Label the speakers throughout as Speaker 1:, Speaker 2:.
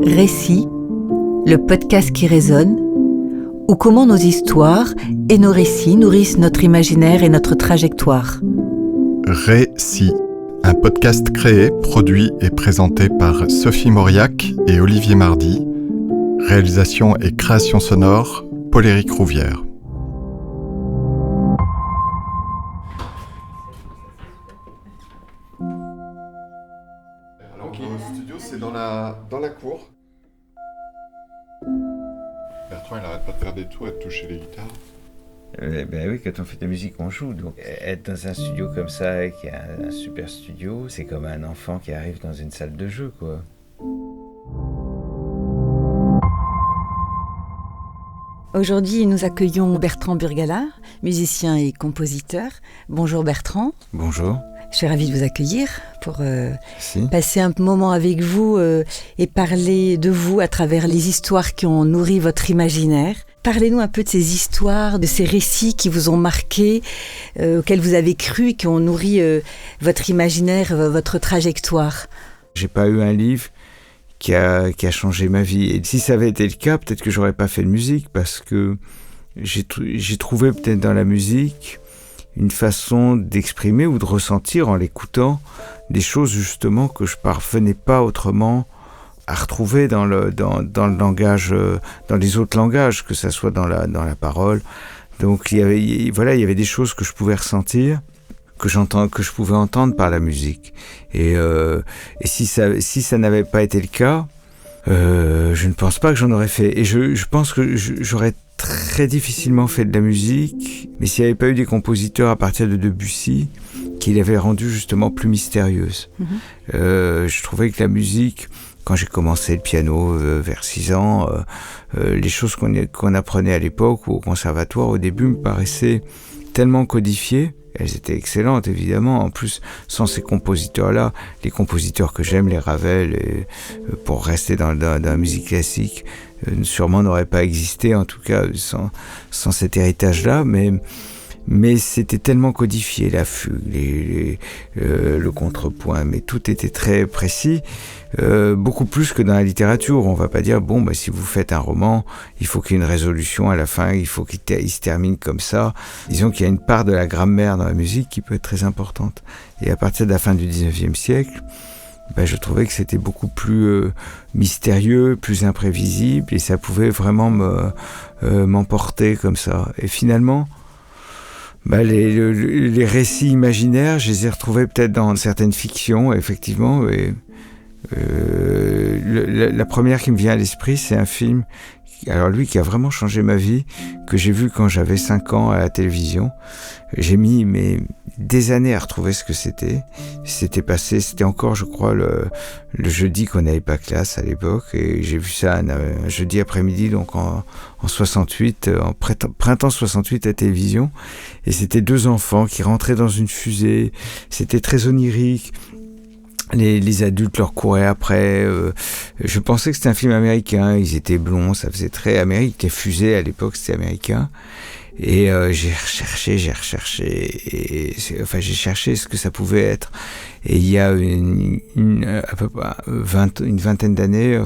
Speaker 1: Récits, le podcast qui résonne, ou comment nos histoires et nos récits nourrissent notre imaginaire et notre trajectoire.
Speaker 2: Récits, un podcast créé, produit et présenté par Sophie Mauriac et Olivier Mardy. Réalisation et création sonore, Paul-Éric Rouvière. Alors, le studio, c'est dans la cour. Bertrand, il arrête pas de faire des tours et de toucher les guitares.
Speaker 3: Ben oui, quand on fait de la musique, on joue. Donc, être dans un studio comme ça, qui a un super studio, c'est comme un enfant qui arrive dans une salle de jeu, quoi.
Speaker 1: Aujourd'hui, nous accueillons Bertrand Burgala, musicien et compositeur. Bonjour Bertrand.
Speaker 3: Bonjour.
Speaker 1: Je suis ravie de vous accueillir pour
Speaker 3: Si.
Speaker 1: passer un moment avec vous et parler de vous à travers les histoires qui ont nourri votre imaginaire. Parlez-nous un peu de ces histoires, de ces récits qui vous ont marqué, auxquels vous avez cru, qui ont nourri votre imaginaire, votre trajectoire.
Speaker 3: J'ai pas eu un livre qui a changé ma vie. Et si ça avait été le cas, peut-être que j'aurais pas fait de musique, parce que j'ai trouvé peut-être dans la musique une façon d'exprimer ou de ressentir en l'écoutant des choses justement que je parvenais pas autrement à retrouver dans le langage, dans les autres langages, que ça soit dans la parole. Donc il y avait des choses que je pouvais ressentir, que je pouvais entendre par la musique. Et si ça n'avait pas été le cas, je ne pense pas que j'en aurais fait. Et je pense que j'aurais très difficilement fait de la musique, mais s'il n'y avait pas eu des compositeurs à partir de Debussy qui l'avaient rendue justement plus mystérieuse. Je trouvais que la musique, quand j'ai commencé le piano vers 6 ans, les choses qu'on apprenait à l'époque ou au conservatoire au début me paraissaient tellement codifiées. Elles étaient excellentes, évidemment. En plus, sans ces compositeurs-là, les compositeurs que j'aime, les Ravel, pour rester dans la musique classique, sûrement n'auraient pas existé, en tout cas sans cet héritage-là. Mais c'était tellement codifié, la fugue, le contrepoint, mais tout était très précis, beaucoup plus que dans la littérature. On va pas dire, si vous faites un roman, il faut qu'il y ait une résolution à la fin, il faut qu'il se termine comme ça. Disons qu'il y a une part de la grammaire dans la musique qui peut être très importante. Et à partir de la fin du 19e siècle, je trouvais que c'était beaucoup plus mystérieux, plus imprévisible, et ça pouvait vraiment m'emporter comme ça. Et finalement, les récits imaginaires, je les ai retrouvés peut-être dans certaines fictions, effectivement. Et, la première qui me vient à l'esprit, c'est un film, alors lui qui a vraiment changé ma vie, que j'ai vu quand j'avais 5 ans à la télévision. J'ai mis des années à retrouver ce que c'était. C'était encore, je crois, le jeudi qu'on n'avait pas classe à l'époque, et j'ai vu ça un jeudi après-midi, donc en 68, en printemps 68 à la télévision, et c'était 2 enfants qui rentraient dans une fusée. C'était très onirique. Les adultes leur couraient après. Je pensais que c'était un film américain. Ils étaient blonds, ça faisait très Amérique. Les fusées à l'époque, c'était américain. Et j'ai recherché. J'ai cherché ce que ça pouvait être. Et il y a à peu près une vingtaine d'années,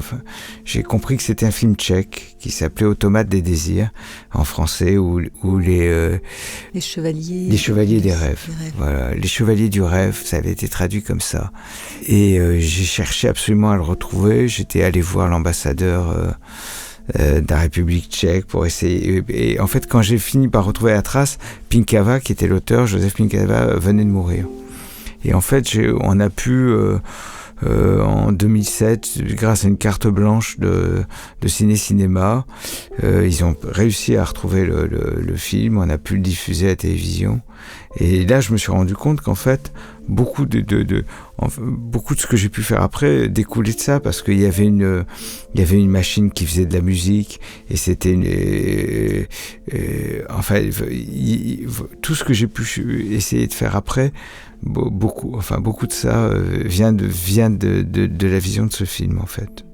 Speaker 3: j'ai compris que c'était un film tchèque qui s'appelait Automate des désirs, en français, ou les chevaliers des rêves. Voilà, les chevaliers du rêve, ça avait été traduit comme ça. Et j'ai cherché absolument à le retrouver. J'étais allé voir l'ambassadeur de la République tchèque pour essayer. Et en fait, quand j'ai fini par retrouver la trace, Pinkava, qui était l'auteur, Joseph Pinkava, venait de mourir. Et en fait, on a pu, en 2007, grâce à une carte blanche de Ciné-Cinéma, ils ont réussi à retrouver le film, on a pu le diffuser à la télévision. Et là, je me suis rendu compte qu'en fait, beaucoup de ce que j'ai pu faire après découlait de ça, parce qu'il y avait une machine qui faisait de la musique, et c'était tout ce que j'ai pu essayer de faire après, beaucoup de ça vient de la vision de ce film, en fait.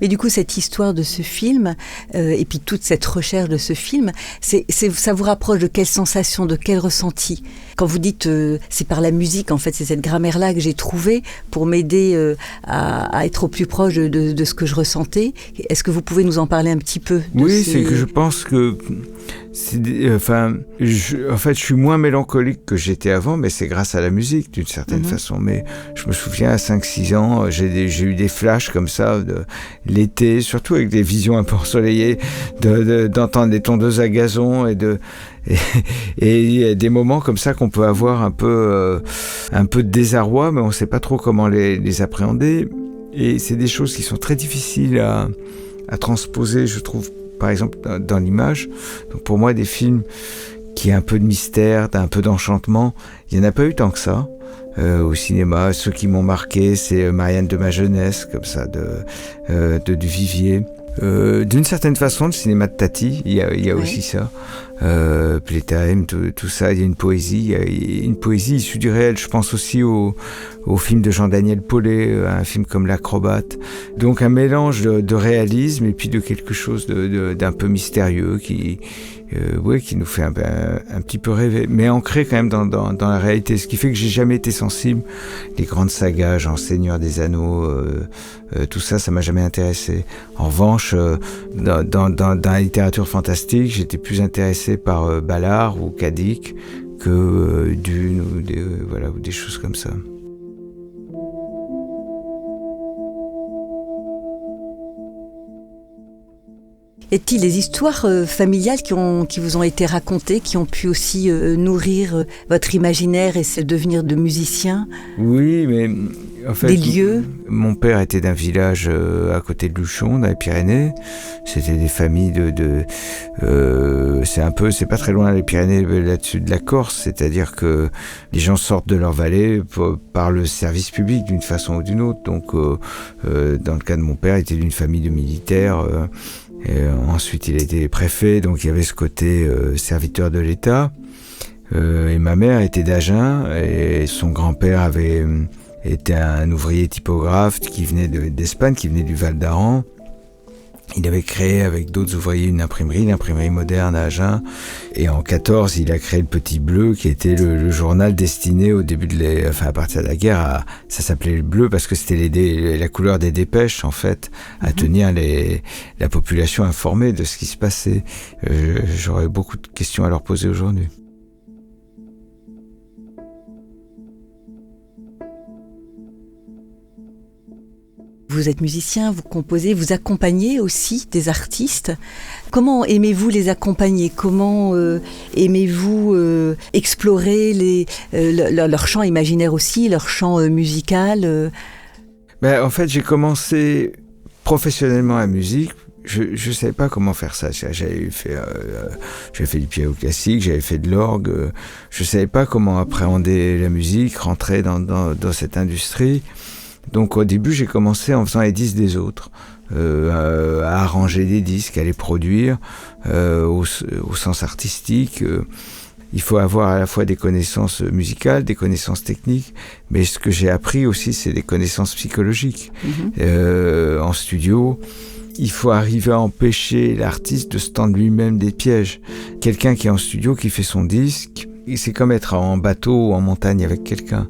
Speaker 1: Et du coup, cette histoire de ce film, et puis toute cette recherche de ce film, ça vous rapproche de quelle sensation, de quel ressenti? Quand vous dites c'est par la musique, en fait, c'est cette grammaire-là que j'ai trouvée pour m'aider à être au plus proche de ce que je ressentais. Est-ce que vous pouvez nous en parler un petit peu?
Speaker 3: Oui, c'est que je pense que... je suis moins mélancolique que j'étais avant, mais c'est grâce à la musique, d'une certaine façon. Mais je me souviens, à 5-6 ans, j'ai eu des flashs comme ça, l'été, surtout avec des visions un peu ensoleillées, d'entendre des tondeuses à gazon et des moments comme ça qu'on peut avoir un peu de désarroi, mais on ne sait pas trop comment les appréhender. Et c'est des choses qui sont très difficiles à transposer, je trouve, par exemple, dans l'image. Donc pour moi, des films qui ont un peu de mystère, un peu d'enchantement, il n'y en a pas eu tant que ça au cinéma. Ceux qui m'ont marqué, c'est Marianne de ma jeunesse, comme ça, de Duvivier. D'une certaine façon, le cinéma de Tati, il y a aussi ça. Playtime, tout ça, il y a une poésie issue du réel. Je pense aussi au film de Jean-Daniel Paulet, un film comme L'Acrobate. Donc un mélange de réalisme et puis de quelque chose d'un peu mystérieux qui nous fait un petit peu rêver, mais ancré quand même dans la réalité, ce qui fait que j'ai jamais été sensible. Les grandes sagas, genre Seigneur des Anneaux, tout ça m'a jamais intéressé. En revanche, dans la littérature fantastique, j'étais plus intéressé par Ballard ou Cadic que Dune ou des choses comme ça.
Speaker 1: Est-il des histoires familiales qui vous ont été racontées, qui ont pu aussi nourrir votre imaginaire et se devenir de musicien?
Speaker 3: Oui, mais en fait,
Speaker 1: des lieux.
Speaker 3: Mon père était d'un village à côté de Luchon, dans les Pyrénées. C'était des familles c'est pas très loin les Pyrénées, là-dessus de la Corse, c'est-à-dire que les gens sortent de leur vallée par le service public d'une façon ou d'une autre. Donc, dans le cas de mon père, il était d'une famille de militaires. Et ensuite, il a été préfet, donc il y avait ce côté serviteur de l'État. Et ma mère était d'Agen, et son grand-père était un ouvrier typographe qui venait d'Espagne, qui venait du Val d'Aran. Il avait créé avec d'autres ouvriers l'imprimerie moderne à Agen. Et en 14, il a créé le Petit Bleu, qui était le journal destiné au début à partir de la guerre, ça s'appelait le Bleu parce que c'était la couleur des dépêches, en fait, à tenir la population informée de ce qui se passait. J'aurais beaucoup de questions à leur poser aujourd'hui.
Speaker 1: Vous êtes musicien, vous composez, vous accompagnez aussi des artistes. Comment aimez-vous les accompagner? Comment aimez-vous explorer leur champ imaginaire aussi, leur champ musical?
Speaker 3: En fait, j'ai commencé professionnellement la musique. Je ne savais pas comment faire ça. J'avais fait du piano classique, j'avais fait de l'orgue. Je ne savais pas comment appréhender la musique, rentrer dans cette industrie. Donc au début, j'ai commencé en faisant les disques des autres, à arranger des disques, à les produire au sens artistique. Il faut avoir à la fois des connaissances musicales, des connaissances techniques, mais ce que j'ai appris aussi, c'est des connaissances psychologiques. En studio, il faut arriver à empêcher l'artiste de se tendre lui-même des pièges. Quelqu'un qui est en studio, qui fait son disque, c'est comme être en bateau ou en montagne avec quelqu'un.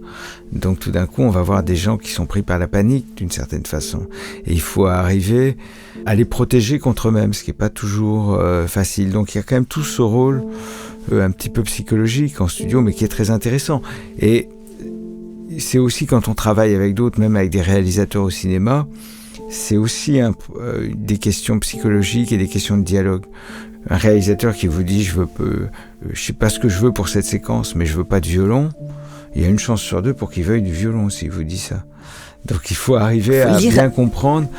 Speaker 3: Donc tout d'un coup, on va voir des gens qui sont pris par la panique d'une certaine façon. Et il faut arriver à les protéger contre eux-mêmes, ce qui n'est pas toujours facile. Donc il y a quand même tout ce rôle un petit peu psychologique en studio, mais qui est très intéressant. Et c'est aussi quand on travaille avec d'autres, même avec des réalisateurs au cinéma, c'est aussi des questions psychologiques et des questions de dialogue. Un réalisateur qui vous dit je sais pas ce que je veux pour cette séquence, mais je veux pas de violon, il y a une chance sur 2 pour qu'il veuille du violon s'il vous dit ça. Donc il faut arriver à bien comprendre.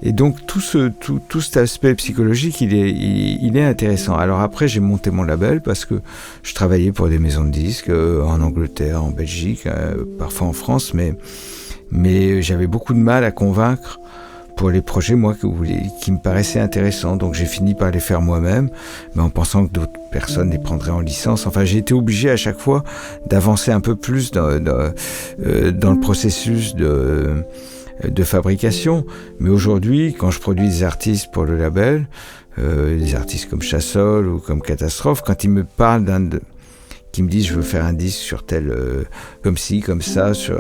Speaker 3: Et donc tout cet aspect psychologique, il est intéressant. Alors après, j'ai monté mon label parce que je travaillais pour des maisons de disques en Angleterre, en Belgique, parfois en France, mais j'avais beaucoup de mal à convaincre pour les projets, moi, qui me paraissaient intéressants. Donc j'ai fini par les faire moi-même, mais en pensant que d'autres personnes les prendraient en licence. Enfin, j'ai été obligé à chaque fois d'avancer un peu plus dans le processus de fabrication. Mais aujourd'hui, quand je produis des artistes pour le label, des artistes comme Chassol ou comme Catastrophe, quand ils me parlent qui me disent je veux faire un disque sur tel, comme ci, comme ça, sur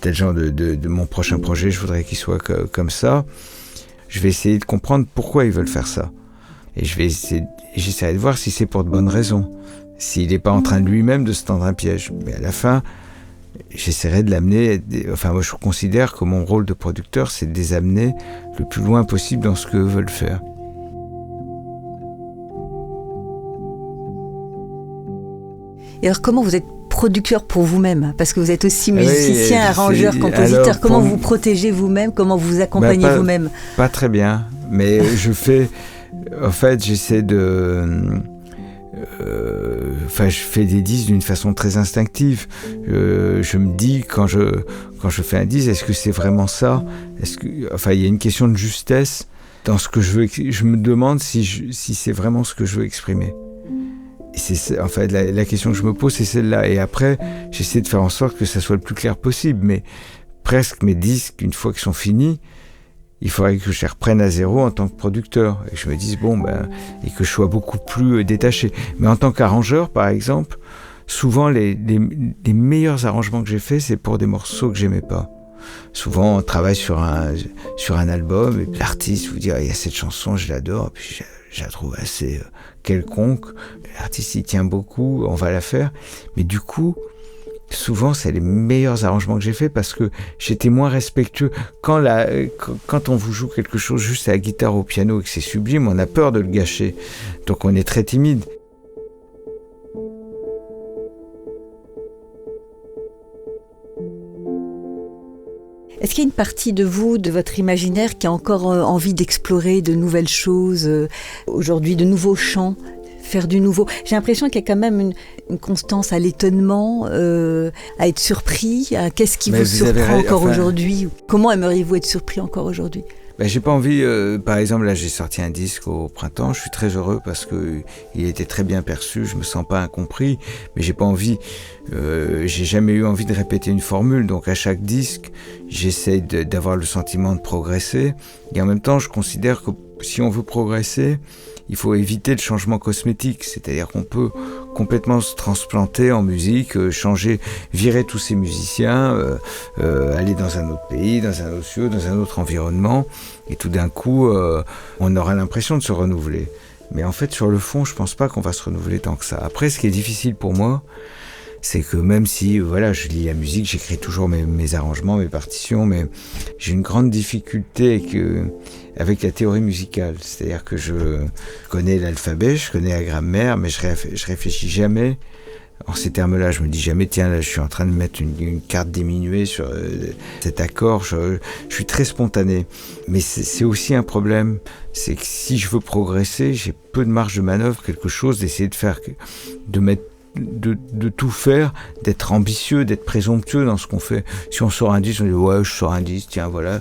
Speaker 3: tel genre de mon prochain projet, je voudrais qu'il soit comme ça, je vais essayer de comprendre pourquoi ils veulent faire ça. Et j'essaierai de voir si c'est pour de bonnes raisons. S'il n'est pas en train de lui-même de se tendre un piège. Mais à la fin, j'essaierai de l'amener... Enfin, moi, je considère que mon rôle de producteur, c'est de les amener le plus loin possible dans ce qu'eux veulent faire.
Speaker 1: Et alors, comment vous êtes producteur pour vous-même? Parce que vous êtes aussi musicien, arrangeur, compositeur. Alors, comment vous protégez vous-même? Comment vous accompagnez vous-même?
Speaker 3: Pas très bien. Mais je fais... En fait, j'essaie de... je fais des disques d'une façon très instinctive. Je me dis quand je fais un disque, est-ce que c'est vraiment ça? Il y a une question de justesse dans ce que je veux. Je me demande si c'est vraiment ce que je veux exprimer. Et la question que je me pose, c'est celle-là. Et après, j'essaie de faire en sorte que ça soit le plus clair possible. Mais presque mes disques, une fois qu'ils sont finis, il faudrait que je les reprenne à zéro en tant que producteur. Et que je me dise, et que je sois beaucoup plus détaché. Mais en tant qu'arrangeur, par exemple, souvent les meilleurs arrangements que j'ai faits, c'est pour des morceaux que j'aimais pas. Souvent, on travaille sur un album, et l'artiste vous dit, il y a cette chanson, je l'adore, et puis je la trouve assez quelconque. L'artiste y tient beaucoup, on va la faire. Mais du coup, souvent, c'est les meilleurs arrangements que j'ai faits parce que j'étais moins respectueux. Quand on vous joue quelque chose juste à la guitare ou au piano et que c'est sublime, on a peur de le gâcher. Donc on est très timide.
Speaker 1: Est-ce qu'il y a une partie de vous, de votre imaginaire, qui a encore envie d'explorer de nouvelles choses, aujourd'hui, de nouveaux chants, faire du nouveau? J'ai l'impression qu'il y a quand même une constance à l'étonnement, à être surpris. Qu'est-ce qui vous surprend encore aujourd'hui? Comment aimeriez-vous être surpris encore aujourd'hui?
Speaker 3: J'ai pas envie, par exemple, là j'ai sorti un disque au printemps, je suis très heureux parce qu'il était très bien perçu, je me sens pas incompris, mais j'ai pas envie, j'ai jamais eu envie de répéter une formule, donc à chaque disque, j'essaie d'avoir le sentiment de progresser, et en même temps je considère que si on veut progresser, il faut éviter le changement cosmétique, c'est-à-dire qu'on peut complètement se transplanter en musique, changer, virer tous ces musiciens, aller dans un autre pays, dans un autre lieu, dans un autre environnement, et tout d'un coup, on aura l'impression de se renouveler. Mais en fait, sur le fond, je pense pas qu'on va se renouveler tant que ça. Après, ce qui est difficile pour moi, c'est que même si, je lis la musique, j'écris toujours mes arrangements, mes partitions, mais j'ai une grande difficulté avec la théorie musicale. C'est-à-dire que je connais l'alphabet, je connais la grammaire, mais je réfléchis jamais en ces termes-là. Je me dis jamais, tiens, là, je suis en train de mettre une carte diminuée sur cet accord. Je suis très spontané. Mais c'est aussi un problème. C'est que si je veux progresser, j'ai peu de marge de manœuvre, quelque chose, d'essayer de tout faire, d'être ambitieux, d'être présomptueux dans ce qu'on fait. Si on sort un disque, on dit je sors un disque, tiens voilà.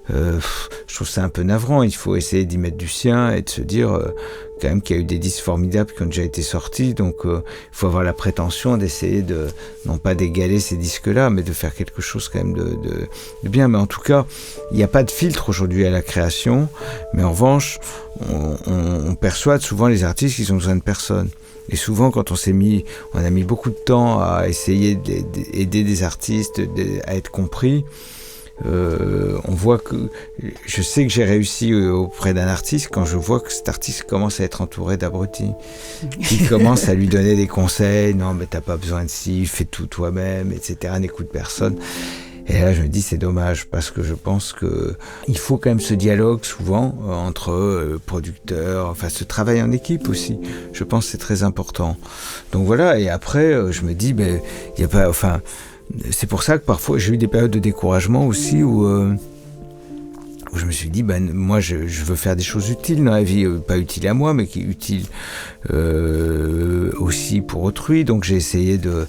Speaker 3: Je trouve ça un peu navrant. Il faut essayer d'y mettre du sien et de se dire quand même qu'il y a eu des disques formidables qui ont déjà été sortis. Donc il faut avoir la prétention d'essayer de non pas d'égaler ces disques-là, mais de faire quelque chose quand même de bien. Mais en tout cas, il n'y a pas de filtre aujourd'hui à la création. Mais en revanche, on perçoit souvent les artistes qu'ils ont besoin de personne. Et souvent, quand on a mis beaucoup de temps à essayer d'aider des artistes à être compris, on voit que je sais que j'ai réussi auprès d'un artiste quand je vois que cet artiste commence à être entouré d'abrutis qui commencent à lui donner des conseils. Non, mais t'as pas besoin de ci, fais tout toi-même, etc. N'écoute personne. Et là, je me dis, c'est dommage, parce que je pense qu'il faut quand même ce dialogue souvent entre producteurs, ce travail en équipe aussi. Je pense que c'est très important. Donc voilà, et après, je me dis, il y a pas, c'est pour ça que parfois j'ai eu des périodes de découragement aussi où je me suis dit, moi je veux faire des choses utiles dans la vie, pas utiles à moi, mais qui utiles aussi pour autrui. Donc j'ai essayé de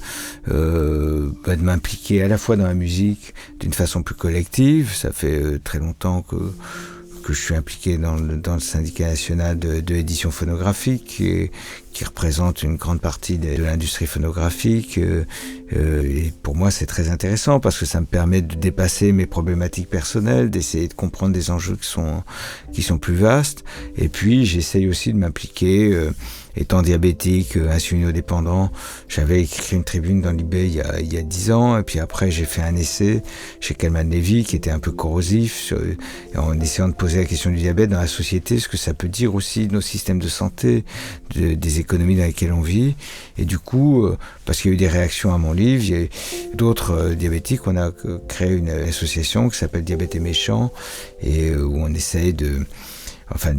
Speaker 3: m'impliquer à la fois dans la musique d'une façon plus collective. Ça fait très longtemps que que je suis impliqué dans le syndicat national de l'édition phonographique qui représente une grande partie de l'industrie phonographique. Et pour moi, c'est très intéressant parce que ça me permet de dépasser mes problématiques personnelles, d'essayer de comprendre des enjeux qui sont plus vastes. Et puis, j'essaye aussi de m'impliquer. Étant diabétique, insulinodépendant, j'avais écrit une tribune dans l'IB il y a 10 ans, et puis après j'ai fait un essai chez Kalman Levy qui était un peu corrosif, en essayant de poser la question du diabète dans la société, ce que ça peut dire aussi de nos systèmes de santé, des économies dans lesquelles on vit. Et du coup, parce qu'il y a eu des réactions à mon livre, il y a eu d'autres diabétiques, on a créé une association qui s'appelle Diabète et Méchant, et où on essaye de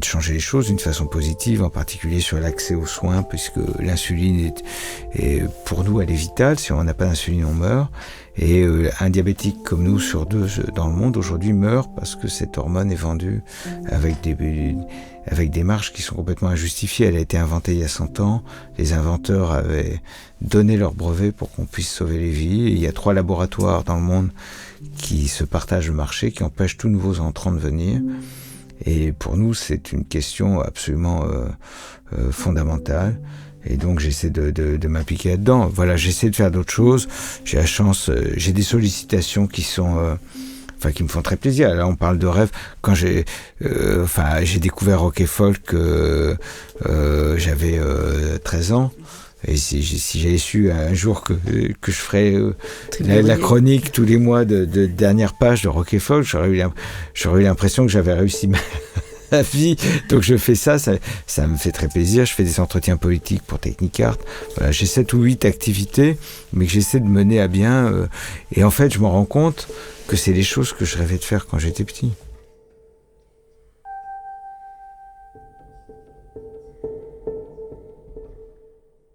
Speaker 3: changer les choses d'une façon positive, en particulier sur l'accès aux soins, puisque l'insuline est pour nous, elle est vitale. Si on n'a pas d'insuline, on meurt. Et un diabétique comme nous sur 2 dans le monde aujourd'hui meurt parce que cette hormone est vendue avec des marges qui sont complètement injustifiées. Elle a été inventée il y a 100 ans. Les inventeurs avaient donné leur brevet pour qu'on puisse sauver les vies. Et il y a 3 laboratoires dans le monde qui se partagent le marché, qui empêchent tous nouveaux entrants de venir. Et pour nous, c'est une question absolument fondamentale. Et donc, j'essaie de m'impliquer là-dedans. Voilà, j'essaie de faire d'autres choses. J'ai la chance, j'ai des sollicitations qui sont... qui me font très plaisir. Là, on parle de rêve. Quand j'ai découvert Rock et Folk, j'avais 13 ans. Et si j'avais su un jour que je ferais la chronique tous les mois de dernière page de Rock et Folk, j'aurais eu l'impression que j'avais réussi ma vie. Donc je fais ça me fait très plaisir. Je fais des entretiens politiques pour Technicart. Voilà, j'ai 7 ou 8 activités, mais que j'essaie de mener à bien. Et en fait, je me rends compte que c'est les choses que je rêvais de faire quand j'étais petit.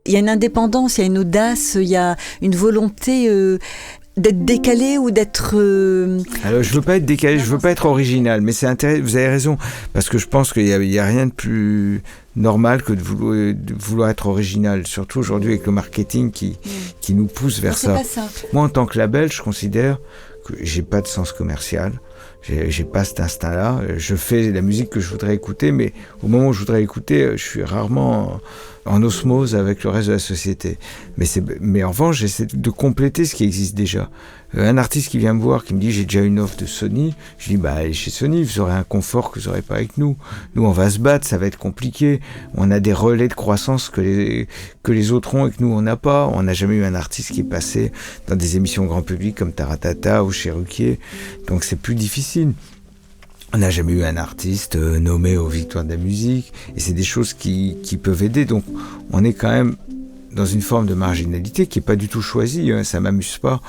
Speaker 1: Il y a une indépendance, il y a une audace, il y a une volonté d'être décalé ou d'être...
Speaker 3: Alors, je veux pas être décalé, je veux pas être original, mais c'est intéressant, vous avez raison, parce que je pense qu'il y a rien de plus normal que de vouloir être original, surtout aujourd'hui avec le marketing qui nous pousse vers ça.
Speaker 1: C'est pas ça.
Speaker 3: Moi, en tant que label, je considère que j'ai pas de sens commercial. J'ai pas cet instinct-là. Je fais la musique que je voudrais écouter, mais au moment où je voudrais écouter, je suis rarement en osmose avec le reste de la société. Mais en revanche, j'essaie de compléter ce qui existe déjà. Un artiste qui vient me voir, qui me dit « j'ai déjà une offre de Sony », je dis « allez chez Sony, vous aurez un confort que vous n'aurez pas avec nous. Nous, on va se battre, ça va être compliqué. On a des relais de croissance que les autres ont et que nous, on n'a pas. On n'a jamais eu un artiste qui est passé dans des émissions grand public comme Taratata ou chez Ruquier. Donc c'est plus difficile. On n'a jamais eu un artiste nommé aux Victoires de la musique. Et c'est des choses qui peuvent aider. Donc on est quand même dans une forme de marginalité qui n'est pas du tout choisie, ça ne m'amuse pas.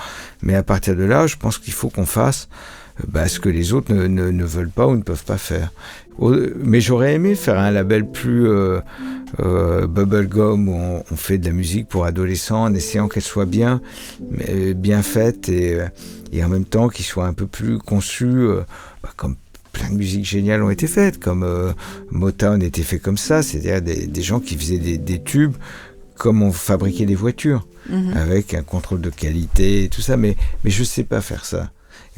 Speaker 3: Mais à partir de là, je pense qu'il faut qu'on fasse ce que les autres ne veulent pas ou ne peuvent pas faire. Mais j'aurais aimé faire un label plus bubblegum où on fait de la musique pour adolescents en essayant qu'elle soit bien faite et en même temps qu'il soit un peu plus conçu comme plein de musiques géniales ont été faites, comme Motown était fait comme ça, c'est-à-dire des gens qui faisaient des tubes comme on fabriquait des voitures, avec un contrôle de qualité et tout ça, mais je ne sais pas faire ça.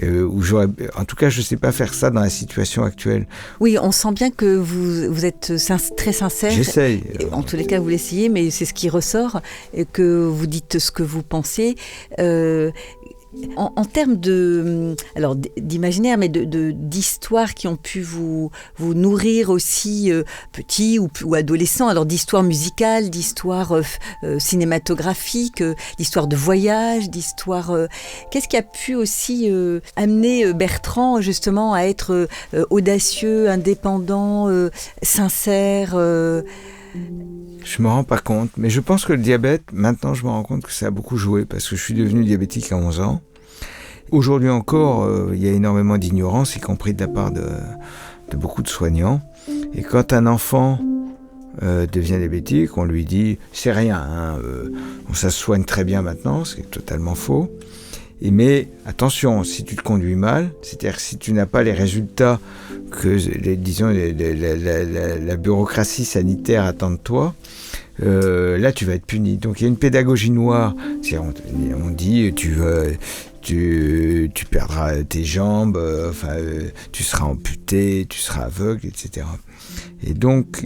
Speaker 3: En tout cas, je ne sais pas faire ça dans la situation actuelle.
Speaker 1: Oui, on sent bien que vous êtes très sincère.
Speaker 3: J'essaye.
Speaker 1: En tous les cas, vous l'essayez, mais c'est ce qui ressort, et que vous dites ce que vous pensez. En termes d'imaginaire, mais d'histoires qui ont pu vous nourrir aussi petit ou adolescent, alors d'histoires musicales, d'histoires cinématographiques, d'histoires de voyage, d'histoires... Qu'est-ce qui a pu aussi amener Bertrand justement à être audacieux, indépendant, sincère
Speaker 3: Je me rends pas compte, mais je pense que le diabète, maintenant je me rends compte que ça a beaucoup joué, parce que je suis devenu diabétique à 11 ans. Aujourd'hui encore, il y a énormément d'ignorance, y compris de la part de beaucoup de soignants. Et quand un enfant devient diabétique, on lui dit « c'est rien, ça se soigne très bien maintenant », c'est totalement faux. Mais attention, si tu te conduis mal, c'est-à-dire si tu n'as pas les résultats que, la bureaucratie sanitaire attend de toi, là tu vas être puni. Donc il y a une pédagogie noire. On dit tu perdras tes jambes, tu seras amputé, tu seras aveugle, etc. Et donc,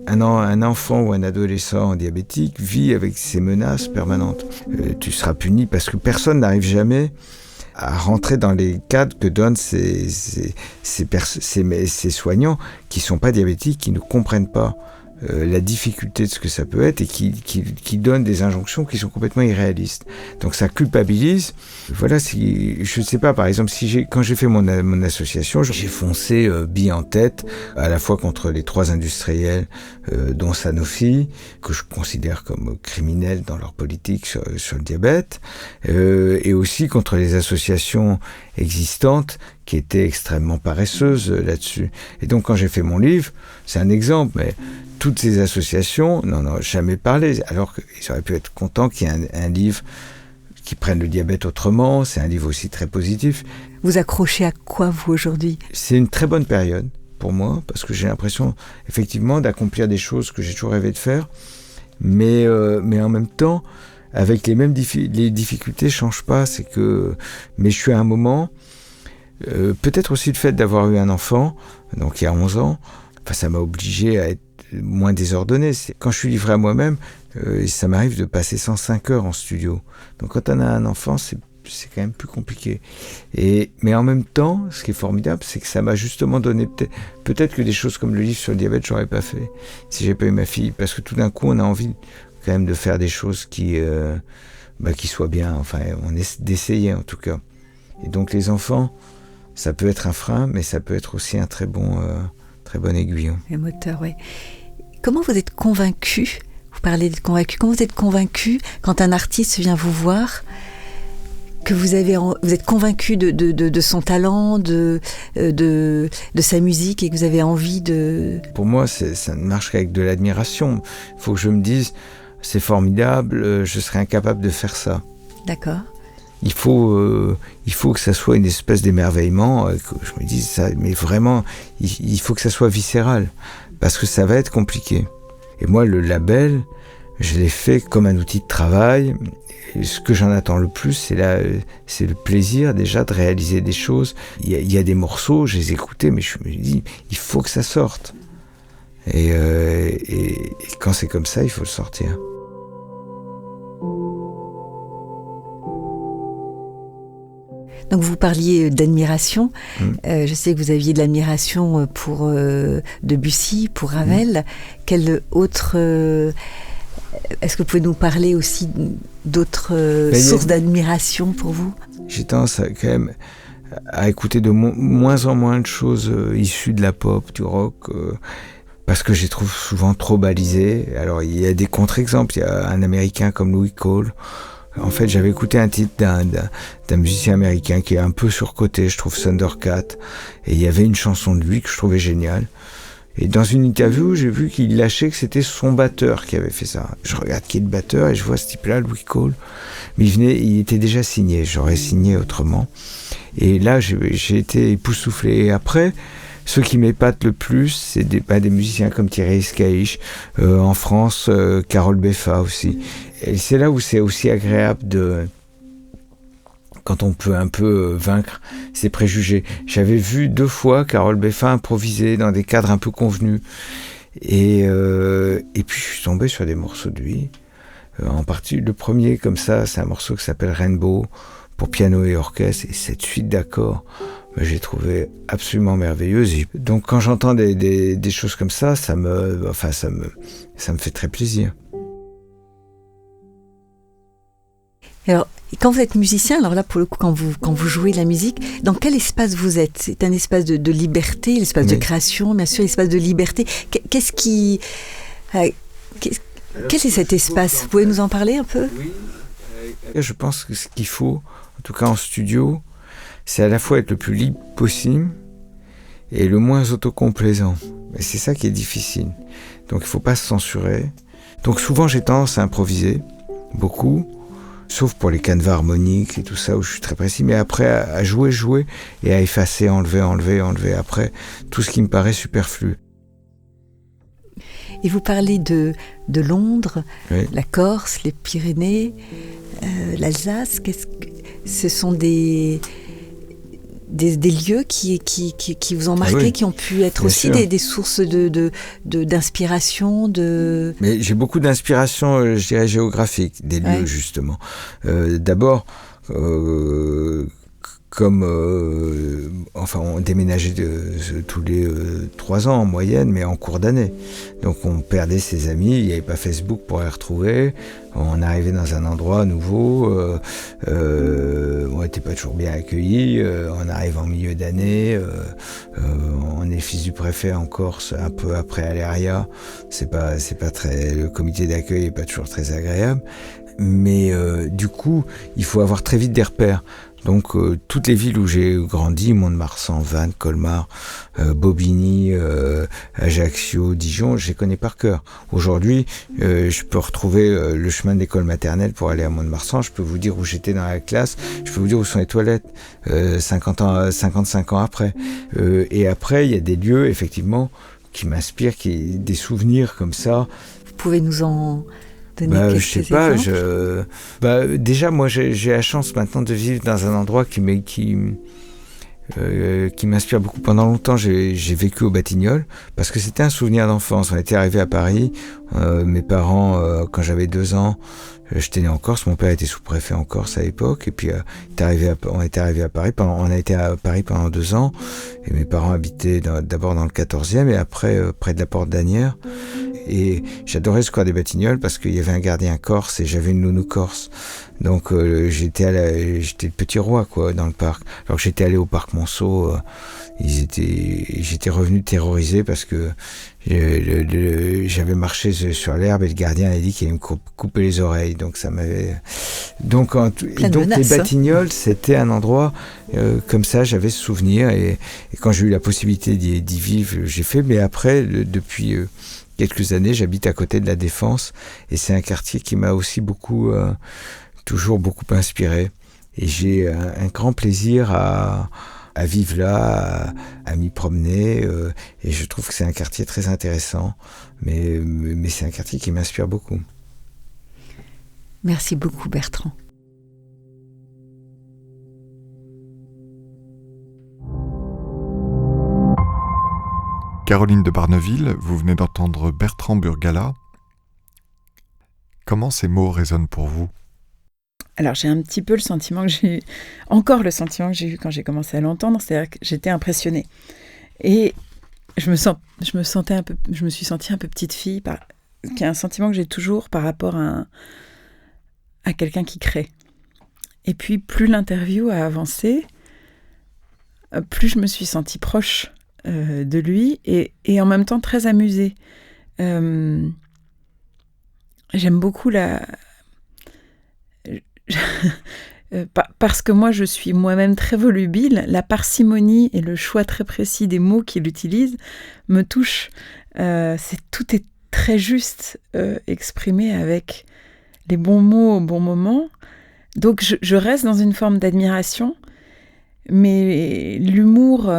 Speaker 3: un enfant ou un adolescent diabétique vit avec ces menaces permanentes. Tu seras puni parce que personne n'arrive jamais à rentrer dans les cadres que donnent ces soignants qui ne sont pas diabétiques, qui ne comprennent pas la difficulté de ce que ça peut être et qui donnent des injonctions qui sont complètement irréalistes. Donc ça culpabilise. Voilà, je ne sais pas, par exemple, quand j'ai fait mon association, j'ai foncé bille en tête, à la fois contre les 3 industriels, dont Sanofi, que je considère comme criminels dans leur politique sur le diabète, et aussi contre les associations existantes qui étaient extrêmement paresseuses là-dessus. Et donc quand j'ai fait mon livre, c'est un exemple, mais toutes ces associations n'en ont jamais parlé, alors qu'ils auraient pu être contents qu'il y ait un livre qui prenne le diabète autrement. C'est un livre aussi très positif.
Speaker 1: Vous accrochez à quoi, vous, aujourd'hui ?
Speaker 3: C'est une très bonne période pour moi, parce que j'ai l'impression, effectivement, d'accomplir des choses que j'ai toujours rêvé de faire, mais en même temps, avec les difficultés ne changent pas. Mais je suis à un moment, peut-être aussi le fait d'avoir eu un enfant, donc il y a 11 ans, ça m'a obligé à être moins désordonné. Quand je suis livré à moi-même, ça m'arrive de passer 105 heures en studio. Donc quand on a un enfant, c'est quand même plus compliqué. Mais en même temps, ce qui est formidable, c'est que ça m'a justement donné peut-être que des choses comme le livre sur le diabète, j'aurais pas fait si j'avais pas eu ma fille. Parce que tout d'un coup, on a envie quand même de faire des choses qui soient bien. Enfin, d'essayer en tout cas. Et donc les enfants, ça peut être un frein, mais ça peut être aussi un très bon aiguillon.
Speaker 1: Le moteur, oui. Comment vous êtes convaincu ? Vous parlez d'être convaincu. Comment vous êtes convaincu quand un artiste vient vous voir, que vous êtes convaincu de son talent, de sa musique, et que vous avez envie de...
Speaker 3: Pour moi, ça ne marche qu'avec de l'admiration. Il faut que je me dise, c'est formidable, je serais incapable de faire ça.
Speaker 1: D'accord.
Speaker 3: Il faut que ça soit une espèce d'émerveillement, que je me dise ça, mais vraiment, il faut que ça soit viscéral, parce que ça va être compliqué. Et moi, le label, je l'ai fait comme un outil de travail. Et ce que j'en attends le plus, c'est le plaisir déjà de réaliser des choses. Il y a des morceaux, je les écoutais, mais je me dis, il faut que ça sorte. Et quand c'est comme ça, il faut le sortir.
Speaker 1: Donc vous parliez d'admiration. Je sais que vous aviez de l'admiration pour Debussy, pour Ravel. Quel autre... est-ce que vous pouvez nous parler aussi d'autres sources d'admiration pour vous ?
Speaker 3: J'ai tendance quand même à écouter de moins en moins de choses issues de la pop, du rock, parce que je les trouve souvent trop balisées. Alors il y a des contre-exemples. Il y a un Américain comme Louis Cole. En fait, j'avais écouté un titre d'un musicien américain qui est un peu surcoté, je trouve, Thundercat. Et il y avait une chanson de lui que je trouvais géniale. Et dans une interview, j'ai vu qu'il lâchait que c'était son batteur qui avait fait ça. Je regarde qui est le batteur et je vois ce type-là, Louis Cole. Mais il était déjà signé. J'aurais signé autrement. Et là, j'ai été époustouflé. Et après, ceux qui m'épatent le plus, c'est des musiciens comme Thierry Escaïche, en France, Carole Beffa aussi. Et c'est là où c'est aussi agréable quand on peut un peu vaincre ses préjugés. J'avais vu 2 fois Carole Beffa improviser dans des cadres un peu convenus. Et puis je suis tombé sur des morceaux de lui. En partie, le premier comme ça, c'est un morceau qui s'appelle Rainbow, pour piano et orchestre. Et cette suite d'accords, j'ai trouvé absolument merveilleuse. Et donc quand j'entends des choses comme ça, ça me fait très plaisir.
Speaker 1: Alors, quand vous êtes musicien, alors là, pour le coup, quand vous jouez de la musique, dans quel espace vous êtes ? C'est un espace de liberté, l'espace de création, bien sûr, l'espace de liberté. Quel est cet espace ? Vous pouvez nous en parler un peu ?
Speaker 3: Oui. Je pense que ce qu'il faut, en tout cas en studio, c'est à la fois être le plus libre possible et le moins autocomplaisant. Et c'est ça qui est difficile. Donc il ne faut pas se censurer. Donc souvent j'ai tendance à improviser, beaucoup. Sauf pour les canevas harmoniques et tout ça où je suis très précis, mais après à jouer et à effacer, enlever après tout ce qui me paraît superflu.
Speaker 1: Et vous parlez de Londres,
Speaker 3: Oui.
Speaker 1: la Corse, les Pyrénées, l'Alsace. Ce sont des lieux qui vous ont marqué,
Speaker 3: oui,
Speaker 1: qui ont pu être
Speaker 3: bien
Speaker 1: aussi
Speaker 3: sûr.
Speaker 1: des sources d'inspiration,
Speaker 3: Mais j'ai beaucoup d'inspiration, je dirais, géographique, des lieux,
Speaker 1: Ouais.
Speaker 3: justement. D'abord, comme on déménageait tous les 3 ans en moyenne, mais en cours d'année. Donc on perdait ses amis, il n'y avait pas Facebook pour les retrouver. On arrivait dans un endroit nouveau, on n'était pas toujours bien accueillis. On arrive en milieu d'année, on est fils du préfet en Corse, un peu après Aléria. C'est pas très, le comité d'accueil n'est pas toujours très agréable. Mais du coup, il faut avoir très vite des repères. Donc toutes les villes où j'ai grandi, Mont-de-Marsan, Vannes, Colmar, Bobigny, Ajaccio, Dijon, je les connais par cœur. Aujourd'hui, je peux retrouver le chemin de l'école maternelle pour aller à Mont-de-Marsan, je peux vous dire où j'étais dans la classe, je peux vous dire où sont les toilettes 55 ans après. Et après, il y a des lieux, effectivement, qui m'inspirent, des souvenirs comme ça.
Speaker 1: vous pouvez nous en donner quelques
Speaker 3: Je sais pas,
Speaker 1: exemples.
Speaker 3: déjà moi j'ai la chance maintenant de vivre dans un endroit qui m'inspire beaucoup. Pendant longtemps j'ai vécu au Batignolles parce que c'était un souvenir d'enfance. On était arrivé à Paris, mes parents quand j'avais 2 ans, j'étais né en Corse, mon père était sous-préfet en Corse à l'époque, et puis on était arrivé à Paris, on a été à Paris pendant 2 ans, et mes parents habitaient d'abord dans le 14e et après près de la Porte d'Asnières. Et j'adorais le square des Batignolles parce qu'il y avait un gardien corse et j'avais une nounou corse. Donc j'étais le petit roi quoi dans le parc. Alors que j'étais allé au parc Monceau, j'étais revenu terrorisé parce que j'avais marché sur l'herbe et le gardien a dit qu'il allait me couper les oreilles. Donc ça m'avait. Donc les Batignolles, c'était un endroit comme ça. J'avais ce souvenir et quand j'ai eu la possibilité d'y vivre, j'ai fait. Mais après, depuis quelques années, j'habite à côté de la Défense et c'est un quartier qui m'a aussi toujours beaucoup inspiré. Et j'ai un grand plaisir à vivre là, à m'y promener. Et je trouve que c'est un quartier très intéressant. Mais c'est un quartier qui m'inspire beaucoup.
Speaker 1: Merci beaucoup Bertrand.
Speaker 2: Caroline de Barneville, vous venez d'entendre Bertrand Burgalat. Comment ces mots résonnent pour vous ?
Speaker 4: Alors j'ai un petit peu le sentiment que j'ai eu quand j'ai commencé à l'entendre, c'est-à-dire que j'étais impressionnée. Et je me suis sentie un peu petite fille, qui est un sentiment que j'ai toujours par rapport à quelqu'un qui crée. Et puis plus l'interview a avancé, plus je me suis sentie proche de lui et en même temps très amusée. J'aime beaucoup parce que moi je suis moi-même très volubile, la parcimonie et le choix très précis des mots qu'il utilise me touchent. Tout est très juste exprimé avec les bons mots au bon moment. Donc je reste dans une forme d'admiration, mais l'humour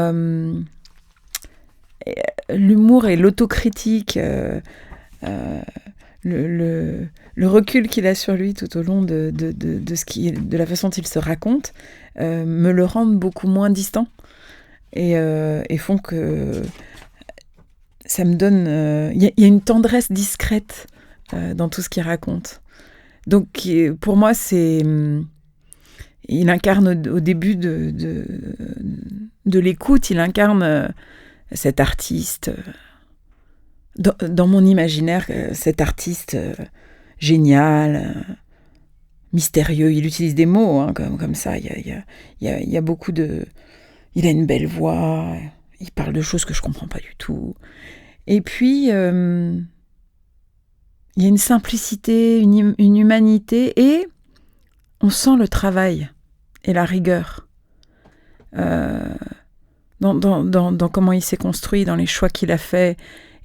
Speaker 4: et l'autocritique, le recul qu'il a sur lui tout au long de la façon dont il se raconte, me le rendent beaucoup moins distant et font que ça me donne... Il y a une tendresse discrète dans tout ce qu'il raconte. Donc pour moi, il incarne au début de l'écoute, il incarne cet artiste... Dans mon imaginaire, cet artiste génial, mystérieux, il utilise des mots comme ça, il y a beaucoup de... Il a une belle voix, il parle de choses que je ne comprends pas du tout. Et puis, il y a une simplicité, une humanité, et on sent le travail et la rigueur. Dans comment il s'est construit, dans les choix qu'il a faits,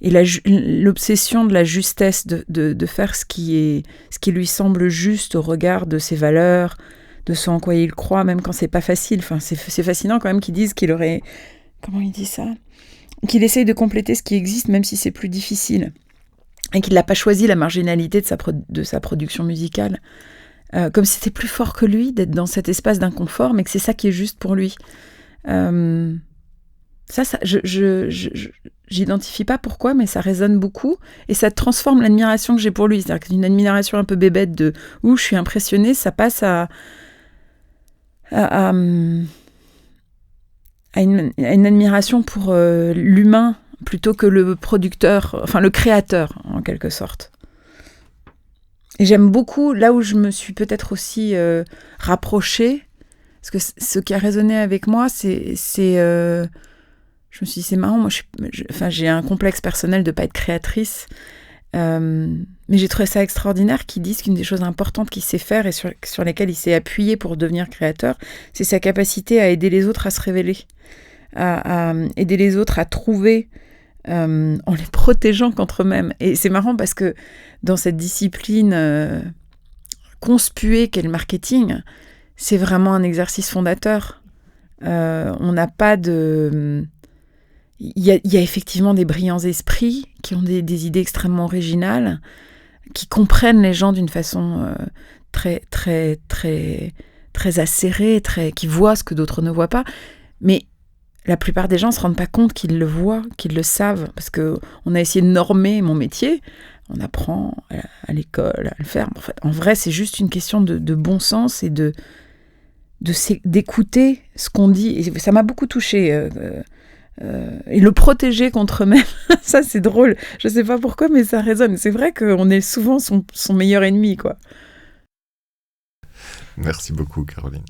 Speaker 4: et l'obsession de la justesse, de faire ce qui lui semble juste au regard de ses valeurs, de ce en quoi il croit, même quand c'est pas facile. Enfin, c'est fascinant quand même qu'ils disent qu'il aurait... Comment il dit ça ? Qu'il essaye de compléter ce qui existe, même si c'est plus difficile. et qu'il n'a pas choisi la marginalité de sa production musicale. Comme si c'était plus fort que lui d'être dans cet espace d'inconfort, mais que c'est ça qui est juste pour lui. Je j'identifie pas pourquoi, mais ça résonne beaucoup et ça transforme l'admiration que j'ai pour lui. C'est-à-dire qu'une admiration un peu bébête de « ouh, je suis impressionnée », ça passe à une admiration pour l'humain plutôt que le producteur, enfin le créateur en quelque sorte. Et j'aime beaucoup, là où je me suis peut-être aussi rapprochée, parce que ce qui a résonné avec moi, c'est je me suis dit, c'est marrant, moi j'ai un complexe personnel de ne pas être créatrice, mais j'ai trouvé ça extraordinaire qu'ils disent qu'une des choses importantes qu'il sait faire et sur lesquelles il s'est appuyé pour devenir créateur, c'est sa capacité à aider les autres à se révéler, à aider les autres à trouver en les protégeant contre eux-mêmes. Et c'est marrant parce que dans cette discipline conspuée qu'est le marketing, c'est vraiment un exercice fondateur. On n'a pas de... Il y a effectivement des brillants esprits qui ont des idées extrêmement originales, qui comprennent les gens d'une façon très, très, très, très acérée, qui voient ce que d'autres ne voient pas. Mais la plupart des gens ne se rendent pas compte qu'ils le voient, qu'ils le savent, parce qu'on a essayé de normer mon métier. On apprend à l'école à le faire. En vrai, c'est juste une question de bon sens et d'écouter ce qu'on dit. Et ça m'a beaucoup touchée. Et le protéger contre eux-mêmes, ça c'est drôle. Je sais pas pourquoi, mais ça résonne. C'est vrai qu'on est souvent son meilleur ennemi, quoi.
Speaker 2: Merci beaucoup, Caroline.